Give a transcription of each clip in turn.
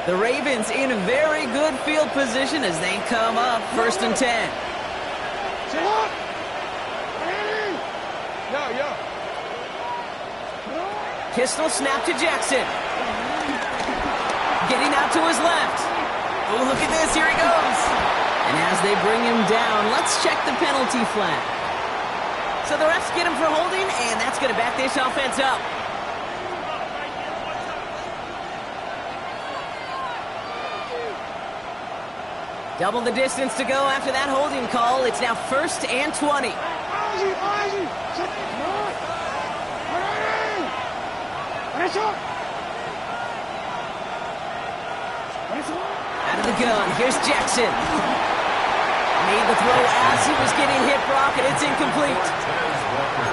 The Ravens in very good field position as they come up 1st and 10. Pistol snap to Jackson. Getting out to his left. Oh, look at this. Here he goes. And as they bring him down, let's check the penalty flag. So the refs get him for holding, and that's going to back this offense up. Double the distance to go after that holding call. It's now 1st and 20. Out of the gun, here's Jackson. Made the throw as he was getting hit, Brock, and it's incomplete.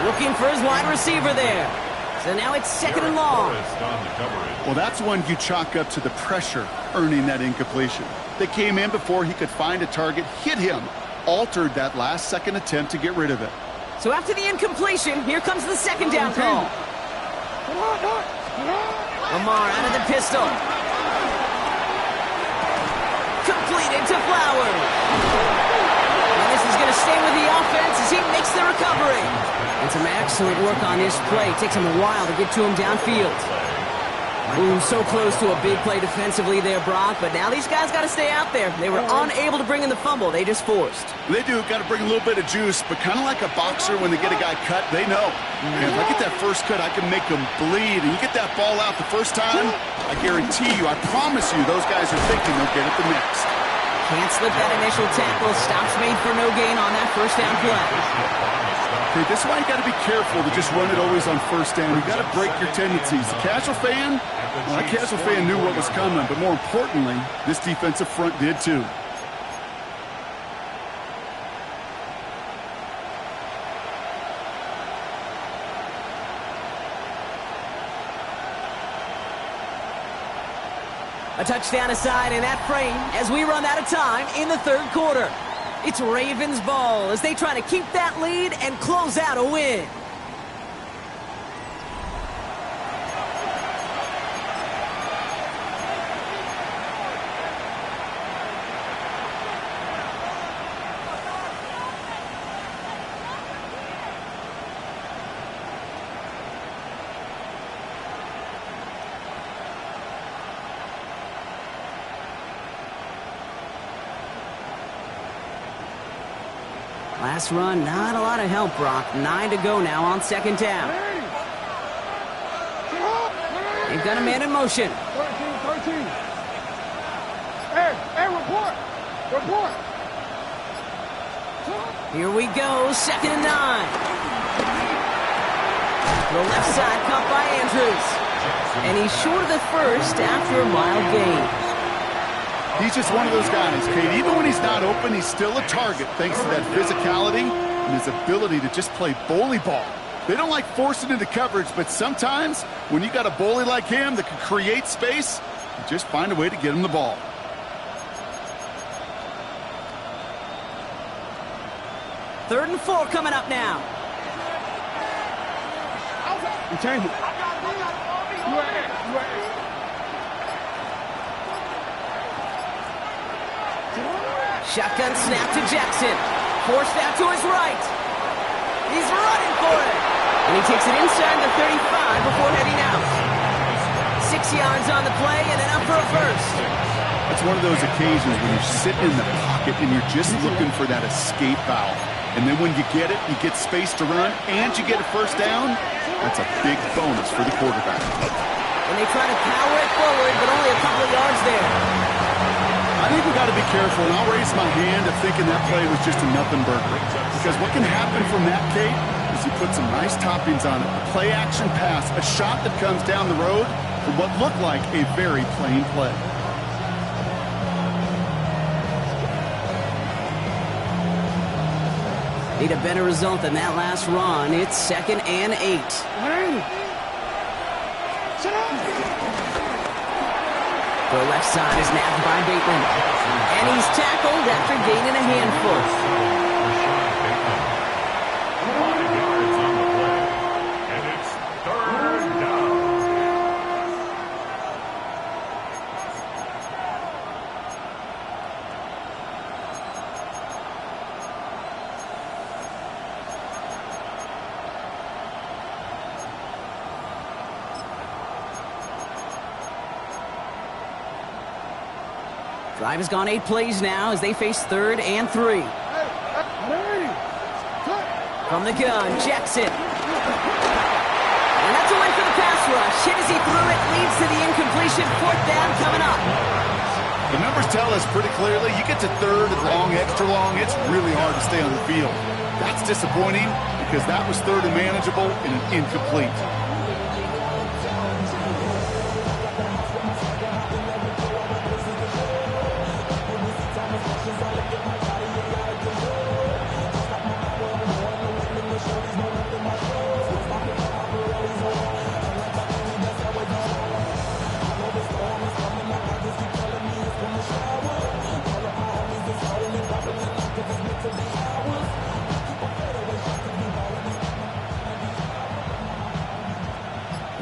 Looking for his wide receiver there. So now it's 2nd and long. Well, that's one you chalk up to the pressure earning that incompletion. They came in before he could find a target, hit him, altered that last-second attempt to get rid of it. So after the incompletion, here comes the 2nd down call. Lamar out of the pistol. Completed to Flowers. And this is going to stay with the offense as he makes the recovery. And some excellent work on his play. Takes him a while to get to him downfield. Ooh, so close to a big play defensively there, Brock. But now these guys got to stay out there. They were unable to bring in the fumble. They just forced. They do. Got to bring a little bit of juice. But kind of like a boxer when they get a guy cut, they know. If I get that first cut, I can make them bleed. And you get that ball out the first time, I guarantee you, I promise you, those guys are thinking they'll get it the next. Can't slip that initial tackle. Stops made for no gain on that 1st down play. Okay, this is why you got to be careful to just run it always on 1st down. You got to break your tendencies. The casual fan, well, that casual fan knew what was coming, but more importantly, this defensive front did too. A touchdown aside in that frame as we run out of time in the 3rd quarter. It's Ravens ball as they try to keep that lead and close out a win. Last run, not a lot of help, Brock. 9 to go now on 2nd down. They've got a man in motion. 13. Hey, report. Here we go, 2nd and 9. The left side caught by Andrews. And he's short of the 1st after a mild gain. He's just one of those guys, Kate. Even when he's not open, he's still a target thanks to that physicality and his ability to just play bully ball. They don't like forcing into coverage, but sometimes when you got a bully like him that can create space, you just find a way to get him the ball. Third and 4 coming up now. You change it. Shotgun snap to Jackson. Forced out to his right. He's running for it. And he takes it inside the 35 before heading out. 6 yards on the play and then up for a 1st. It's one of those occasions when you're sitting in the pocket and you're just looking for that escape valve. And then when you get it, you get space to run and you get a 1st down. That's a big bonus for the quarterback. And they try to power it forward, but only a couple of yards there. I think we got to be careful, and I'll raise my hand of thinking that play was just a nothing burger. Because what can happen from that, Kate, is you put some nice toppings on it. A play-action pass, a shot that comes down the road from what looked like a very plain play. Need a better result than that last run. It's 2nd and 8. The left side is nabbed by Bateman. And he's tackled after gaining a handful. Drive has gone 8 plays now as they face 3rd and 3. From the gun, Jackson. And that's a win for the pass rush. Hit as he threw it, leads to the incompletion. 4th down coming up. The numbers tell us pretty clearly, you get to 3rd and long, extra long, it's really hard to stay on the field. That's disappointing because that was 3rd and manageable and an incomplete.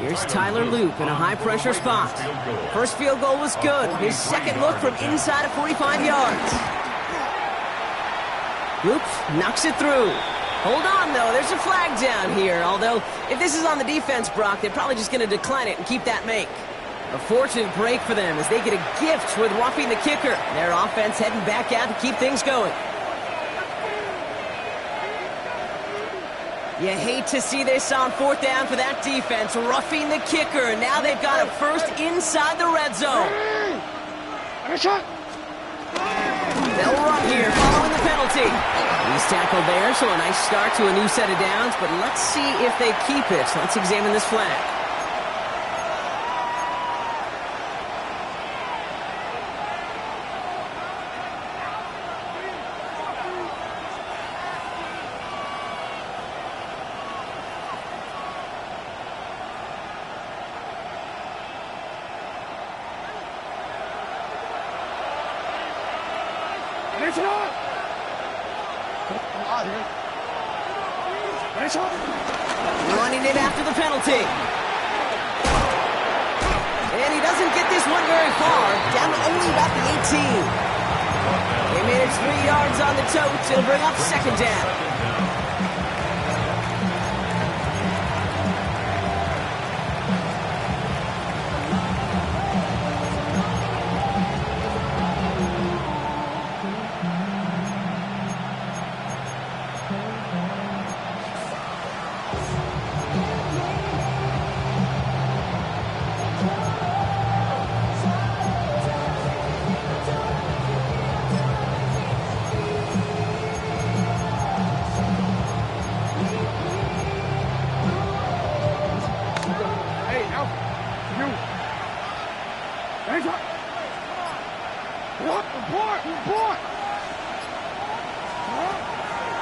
Here's Tyler Loop in a high-pressure spot. First field goal was good. His second look from inside of 45 yards. Loop knocks it through. Hold on, though. There's a flag down here. Although, if this is on the defense, Brock, they're probably just going to decline it and keep that make. A fortunate break for them as they get a gift with roughing the kicker. Their offense heading back out to keep things going. You hate to see this on 4th down for that defense, roughing the kicker. Now they've got a first inside the red zone. They'll run here following the penalty. He's tackled there, so a nice start to a new set of downs, but let's see if they keep it. Let's examine this flag. Running it after the penalty. And he doesn't get this one very far. Down to only about the 18. They managed 3 yards on the tote. It'll bring up 2nd down.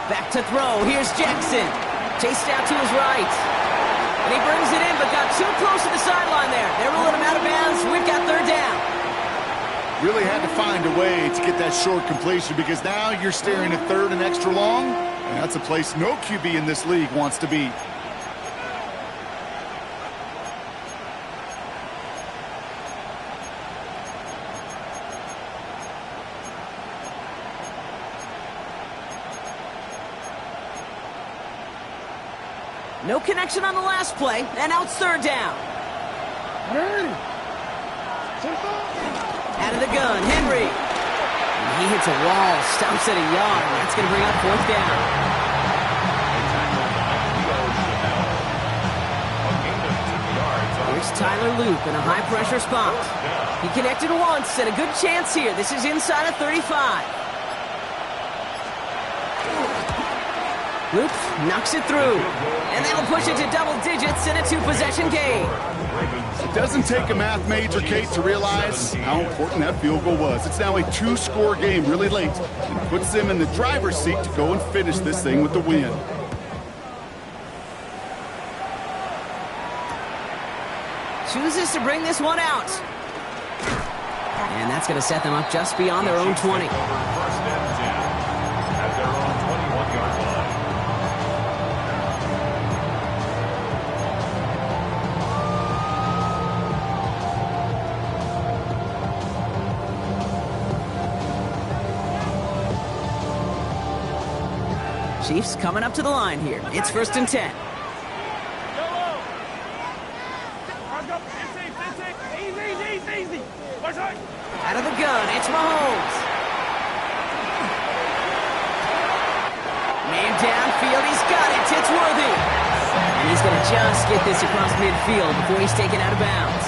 Back to throw. Here's Jackson. Chased out to his right. And he brings it in, but got too close to the sideline there. They're ruling him out of bounds. We've got 3rd down. Really had to find a way to get that short completion because now you're staring at 3rd and extra long, and that's a place no QB in this league wants to be. No connection on the last play, and now it's 3rd down. Out of the gun, Henry. And he hits a wall, stops at a yard. That's going to bring up 4th down. Here's Tyler Loop in a high-pressure spot. He connected once, and a good chance here. This is inside of 35. Loop knocks it through. And that'll push it to double digits in a 2-possession game. It doesn't take a math major, Kate, to realize how important that field goal was. It's now a 2-score game really late and puts them in the driver's seat to go and finish this thing with the win. Chooses to bring this one out. And that's going to set them up just beyond their own 20. Chiefs coming up to the line here. It's 1st and 10. Out of the gun, it's Mahomes. it's Worthy. And he's going to just get this across midfield before he's taken out of bounds.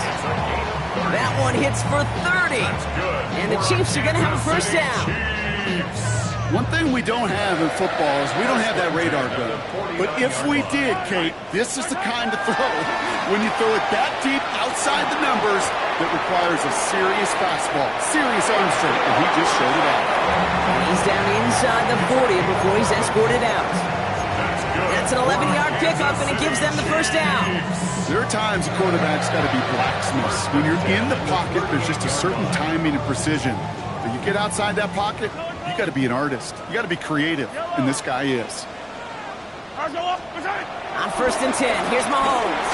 That one hits for 30. And the Chiefs are going to have a first down. One thing we don't have in football is we don't have that radar gun. But if we did, Kate, this is the kind of throw, when you throw it that deep outside the numbers, that requires a serious fastball, serious arm strength, and he just showed it out. And he's down inside the 40 before he's escorted out. That's an 11-yard pickup, and it gives them the first down. There are times a quarterback's got to be blacksmiths. When you're in the pocket, there's just a certain timing and precision. But you get outside that pocket, you got to be an artist. You got to be creative, and this guy is. On first and 10, here's Mahomes.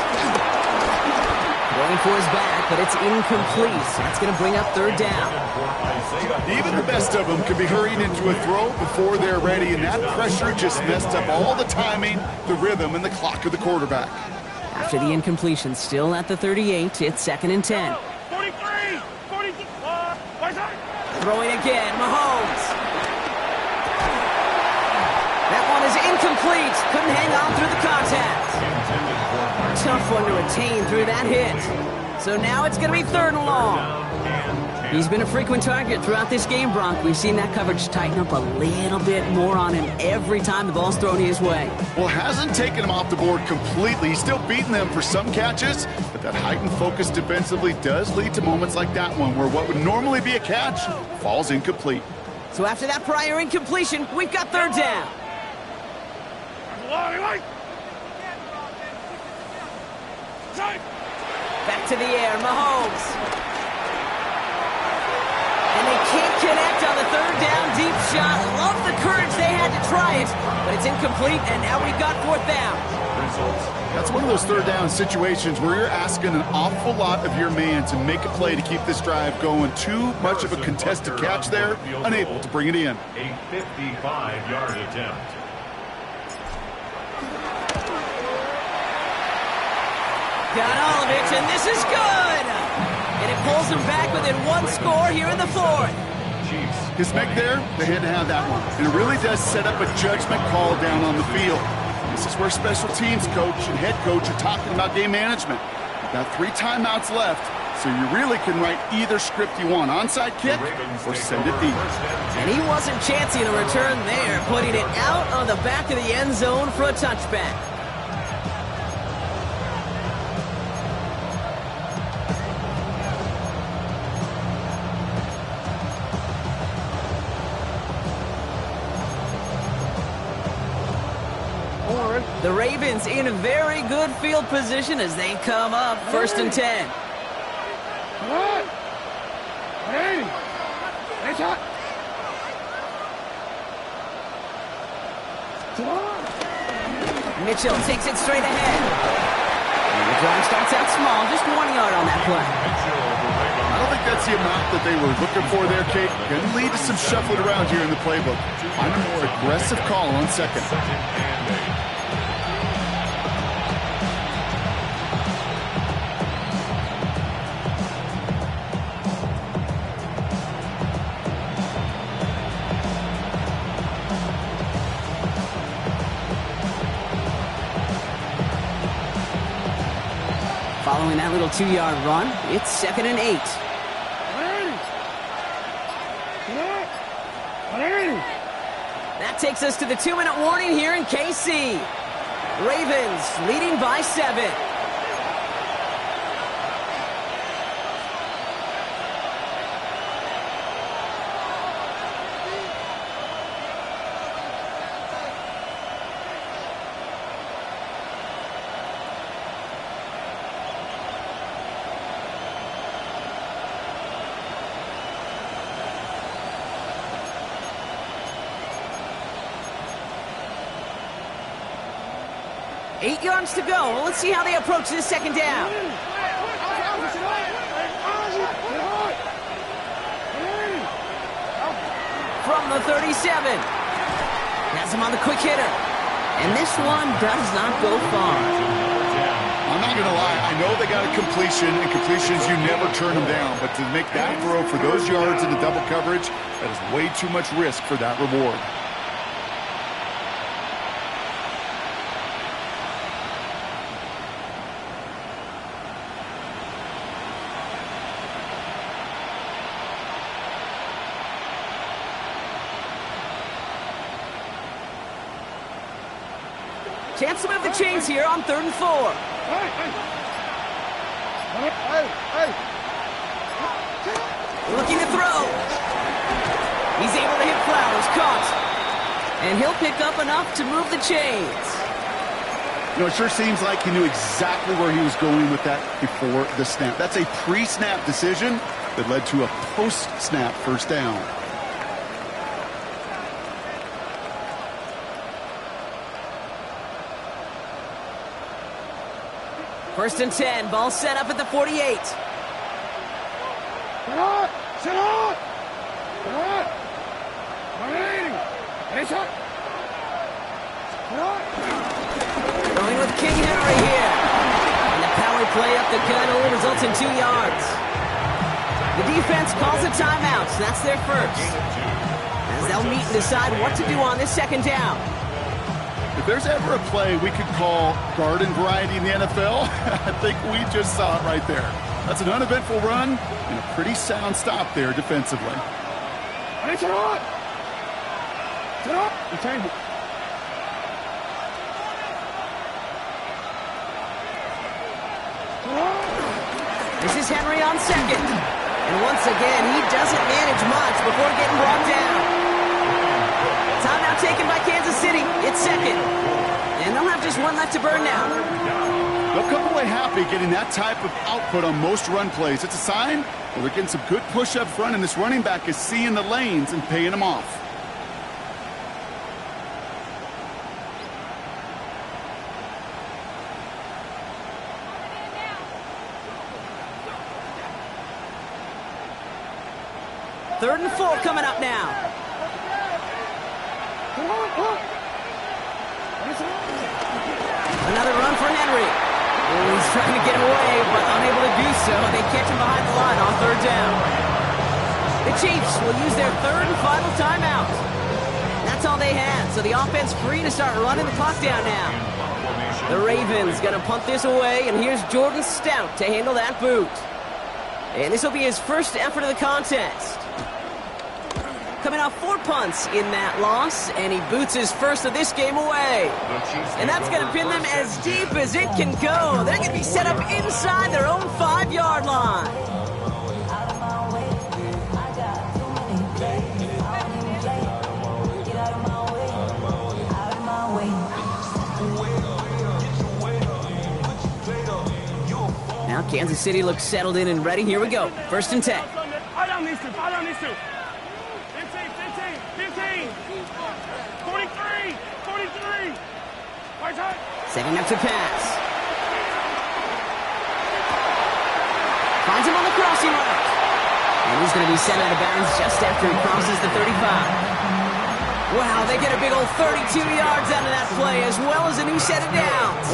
Going for his back, but it's incomplete. So that's going to bring up third down. Even the best of them can be hurried into a throw before they're ready, and that pressure just messed up all the timing, the rhythm, and the clock of the quarterback. After the incompletion, still at the 38, it's second and 10. 43! 42! Throwing again, Mahomes. That one is incomplete. Couldn't hang on through the contact. Tough one to retain through that hit. So now it's going to be third and long. He's been a frequent target throughout this game, Bronk. We've seen that coverage tighten up a little bit more on him every time the ball's thrown his way. Well, hasn't taken him off the board completely. He's still beating them for some catches, but that heightened focus defensively does lead to moments like that one where what would normally be a catch falls incomplete. So after that prior incompletion, we've got third down. Back to the air, Mahomes. And they can't connect on the third down deep shot. Love the courage they had to try it, but it's incomplete, and now we've got fourth down. That's one of those third down situations where you're asking an awful lot of your man to make a play to keep this drive going. Too much of a contested catch there, unable to bring it in. A 55-yard attempt. Got all of it, and this is good! And it pulls them back within one score here in the fourth. His make there, they had to have that one. And it really does set up a judgment call down on the field. This is where special teams coach and head coach are talking about game management. You've got 3 timeouts left, so you really can write either script you want. Onside kick or send it deep. And he wasn't chancing a return there, putting it out on the back of the end zone for a touchback. The Ravens in a very good field position as they come up first and 10. Mitchell takes it straight ahead. And the drive starts out small, just 1 yard on that play. I don't think that's the amount that they were looking for there, Kate. Going to lead to some shuffling around here in the playbook. Find a more aggressive call on second. Following that little 2-yard run, it's second and 8. That takes us to the 2-minute warning here in KC. Ravens leading by 7. Eight yards to go. Let's see how they approach this second down. From the 37. Has him on the quick hitter. And this one does not go far. I'm not going to lie. I know they got a completion, and completions, you never turn them down. But to make that throw for those yards into double coverage, that is way too much risk for that reward. Chance to move the chains here on 3rd and 4. Looking to throw. He's able to hit Flowers, caught. And he'll pick up enough to move the chains. You know, it sure seems like he knew exactly where he was going with that before the snap. That's a pre-snap decision that led to a post-snap first down. First and 10, ball set up at the 48. Going with King Henry here. And the power play up the gun only results in 2 yards. The defense calls a timeout, so that's their first. As they'll meet and decide what to do on this second down. If there's ever a play we could call garden variety in the NFL, I think we just saw it right there. That's an uneventful run and a pretty sound stop there defensively. This is Henry on second. And once again, he doesn't manage much before getting brought down. Timeout taken by Kansas City. It's second. And they'll have just one left to burn now. They'll come away happy getting that type of output on most run plays. It's a sign that they're getting some good push up front, and this running back is seeing the lanes and paying them off. Third and 4 coming up now. Another run for Henry. Oh, he's trying to get away, but unable to do so. They catch him behind the line on 3rd down. The Chiefs will use their 3rd and final timeout. That's all they had, so the offense free to start running the clock down now. The Ravens going to punt this away, and here's Jordan Stout to handle that boot. And this will be his first effort of the contest. Coming off 4 punts in that loss, and he boots his first of this game away. And that's going to pin them as deep as it can go. They're going to be set up inside their own 5-yard line. Now Kansas City looks settled in and ready. Here we go. First and 10. I don't need to. 15, 43, 43. Setting up to pass. Finds him on the crossing route. And he's going to be sent out of bounds just after he crosses the 35. Wow, they get a big old 32 yards out of that play, as well as a new set of downs.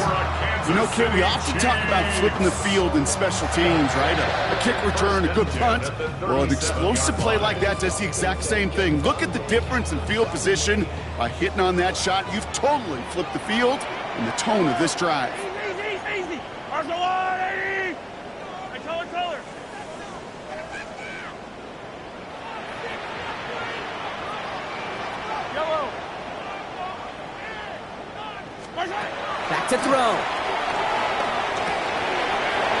You know, Kid, we often talk about flipping the field in special teams, right? A kick return, a good punt. Well, an explosive play like that does the exact same thing. Look at the difference in field position. By hitting on that shot, you've totally flipped the field and the tone of this drive. Easy. Arsenal 180. Hey, color. Yellow. Back to throw.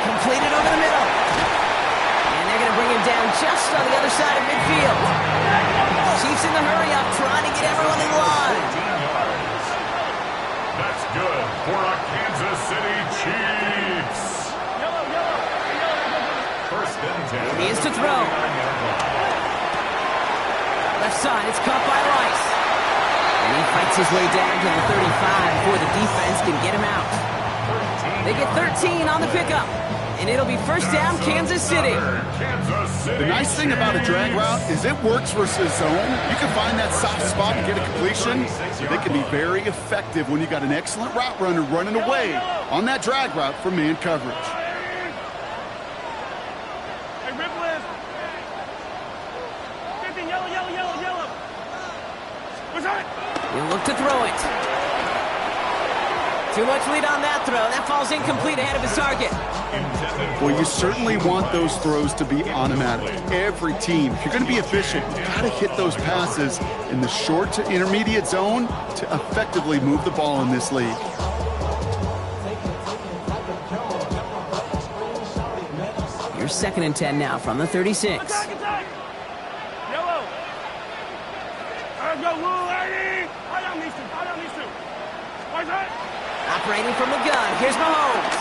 Completed over the middle. And they're going to bring him down just on the other side of midfield. Chiefs in the hurry-up, trying to get everyone in line. That's good for a Kansas City Chiefs. First and 10. He is to throw. Left side, it's caught by Rice. And he fights his way down to the 35 before the defense can get him out. They get 13 on the pickup. And it'll be first down, Kansas City. The nice thing about a drag route is it works versus zone. You can find that soft spot and get a completion. They can be very effective when you got an excellent route runner running away on that drag route for man coverage. Hey, rip list. 15, yellow. What's that? He'll look to throw it. Too much lead on that throw. That falls incomplete ahead of his target. Well, you certainly want those throws to be automatic. Every team, if you're going to be efficient, you've got to hit those passes in the short to intermediate zone to effectively move the ball in this league. 2nd and 10 now from the 36. Attack! Yellow. Let's go, Will, lady. I don't need to. Where's that? Operating from the gun. Here's Mahomes.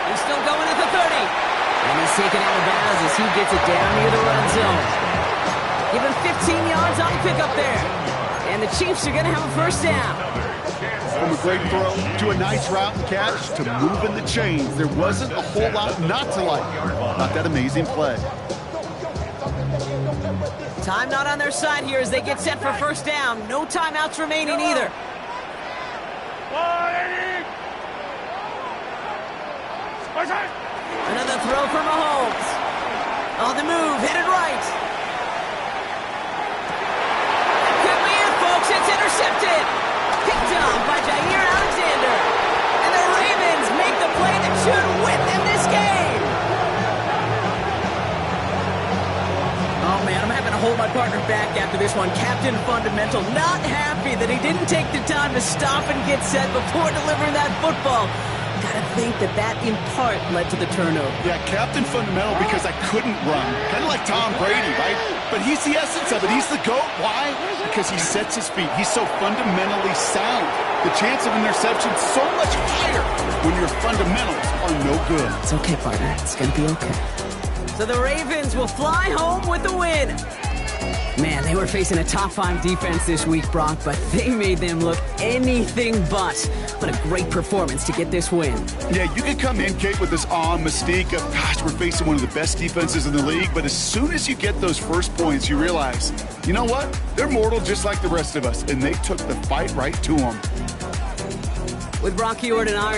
He's still going at the 30. And he's taken out of bounds as he gets it down near the red zone. Give him 15 yards on the pickup there. And the Chiefs are going to have a first down. From a great throw to a nice route and catch to moving the chains, there wasn't a whole lot not to like. Not that amazing play. Time not on their side here as they get set for first down. No timeouts remaining either. Another throw for Mahomes. On the move, headed right. Could be it, folks. It's intercepted. Picked off by Jair Alexander. And the Ravens make the play that should win them this game. Oh, man, I'm having to hold my partner back after this one. Captain Fundamental not happy that he didn't take the time to stop and get set before delivering that football. Gotta think that in part led to the turnover. Yeah, Captain Fundamental because I couldn't run. Kind of like Tom Brady, right? But he's the essence of it. He's the GOAT. Why? Because he sets his feet. He's so fundamentally sound. The chance of interception so much higher when your fundamentals are no good. It's okay, partner. It's gonna be okay. So the Ravens will fly home with the win. Man, they were facing a top 5 defense this week, Brock, but they made them look anything but. What a great performance to get this win. Yeah, you can come in, Kate, with this awe and mystique of, gosh, we're facing one of the best defenses in the league, but as soon as you get those first points, you realize, you know what? They're mortal just like the rest of us, and they took the fight right to them. With Brock Huard and Iron